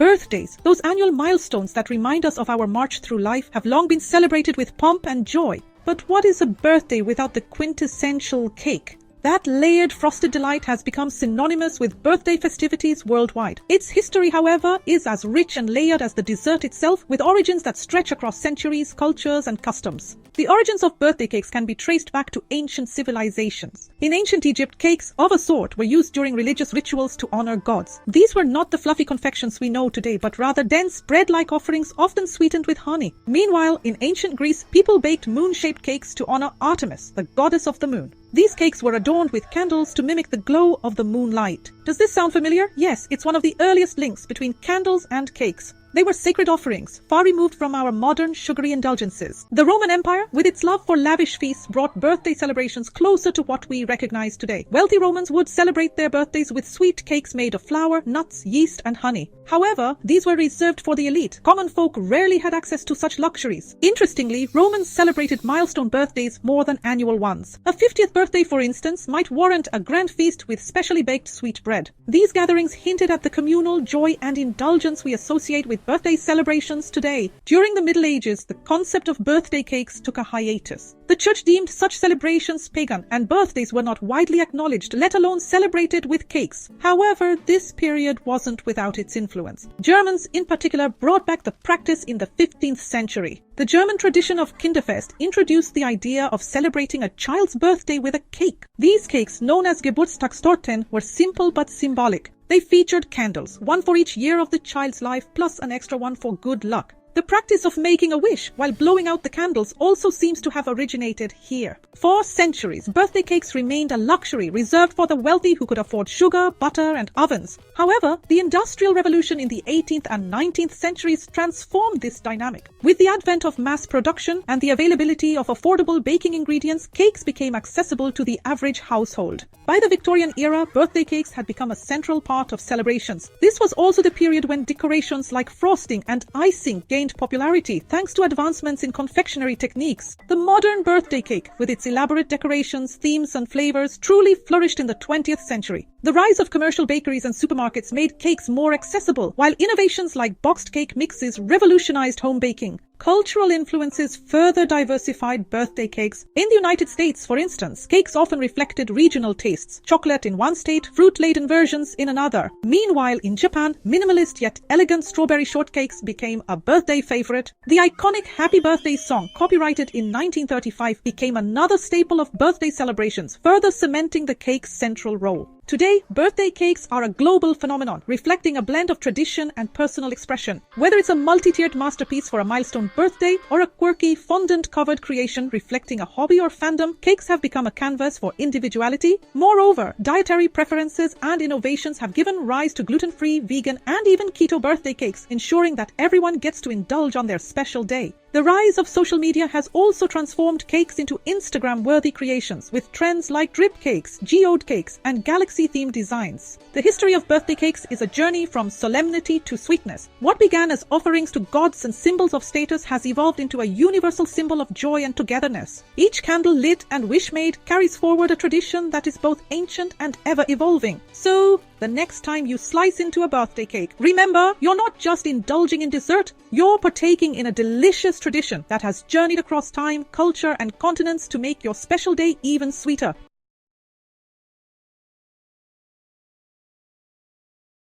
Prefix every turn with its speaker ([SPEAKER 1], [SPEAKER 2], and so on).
[SPEAKER 1] Birthdays, those annual milestones that remind us of our march through life, have long been celebrated with pomp and joy. But what is a birthday without the quintessential cake? That layered frosted delight has become synonymous with birthday festivities worldwide. Its history, however, is as rich and layered as the dessert itself, with origins that stretch across centuries, cultures, and customs. The origins of birthday cakes can be traced back to ancient civilizations. In ancient Egypt, cakes of a sort were used during religious rituals to honor gods. These were not the fluffy confections we know today, but rather dense, bread-like offerings often sweetened with honey. Meanwhile, in ancient Greece, people baked moon-shaped cakes to honor Artemis, the goddess of the moon. These cakes were adorned with candles to mimic the glow of the moonlight. Does this sound familiar? Yes, it's one of the earliest links between candles and cakes. They were sacred offerings, far removed from our modern sugary indulgences. The Roman Empire, with its love for lavish feasts, brought birthday celebrations closer to what we recognize today. Wealthy Romans would celebrate their birthdays with sweet cakes made of flour, nuts, yeast, and honey. However, these were reserved for the elite. Common folk rarely had access to such luxuries. Interestingly, Romans celebrated milestone birthdays more than annual ones. A 50th birthday, for instance, might warrant a grand feast with specially baked sweet bread. These gatherings hinted at the communal joy and indulgence we associate with birthday celebrations today. During the Middle Ages, the concept of birthday cakes took a hiatus. The church deemed such celebrations pagan, and birthdays were not widely acknowledged, let alone celebrated with cakes. However, this period wasn't without its influence. Germans, in particular, brought back the practice in the 15th century. The German tradition of Kinderfest introduced the idea of celebrating a child's birthday with a cake. These cakes, known as Geburtstagstorten, were simple but symbolic. They featured candles, one for each year of the child's life, plus an extra one for good luck. The practice of making a wish while blowing out the candles also seems to have originated here. For centuries, birthday cakes remained a luxury reserved for the wealthy who could afford sugar, butter, and ovens. However, the Industrial Revolution in the 18th and 19th centuries transformed this dynamic. With the advent of mass production and the availability of affordable baking ingredients, cakes became accessible to the average household. By the Victorian era, birthday cakes had become a central part of celebrations. This was also the period when decorations like frosting and icing gained popularity thanks to advancements in confectionery techniques. The modern birthday cake, with its elaborate decorations, themes, and flavors, truly flourished in the 20th century. The rise of commercial bakeries and supermarkets made cakes more accessible, while innovations like boxed cake mixes revolutionized home baking. Cultural influences further diversified birthday cakes. In the United States, for instance, cakes often reflected regional tastes. Chocolate in one state, fruit-laden versions in another. Meanwhile, in Japan, minimalist yet elegant strawberry shortcakes became a birthday favorite. The iconic Happy Birthday song, copyrighted in 1935, became another staple of birthday celebrations, further cementing the cake's central role. Today, birthday cakes are a global phenomenon, reflecting a blend of tradition and personal expression. Whether it's a multi-tiered masterpiece for a milestone birthday or a quirky, fondant-covered creation reflecting a hobby or fandom, cakes have become a canvas for individuality. Moreover, dietary preferences and innovations have given rise to gluten-free, vegan, and even keto birthday cakes, ensuring that everyone gets to indulge on their special day. The rise of social media has also transformed cakes into Instagram-worthy creations, with trends like drip cakes, geode cakes, and galaxy-themed designs. The history of birthday cakes is a journey from solemnity to sweetness. What began as offerings to gods and symbols of status has evolved into a universal symbol of joy and togetherness. Each candle lit and wish made carries forward a tradition that is both ancient and ever-evolving. So, the next time you slice into a birthday cake, remember, you're not just indulging in dessert, you're partaking in a delicious tradition that has journeyed across time, culture, and continents to make your special day even sweeter.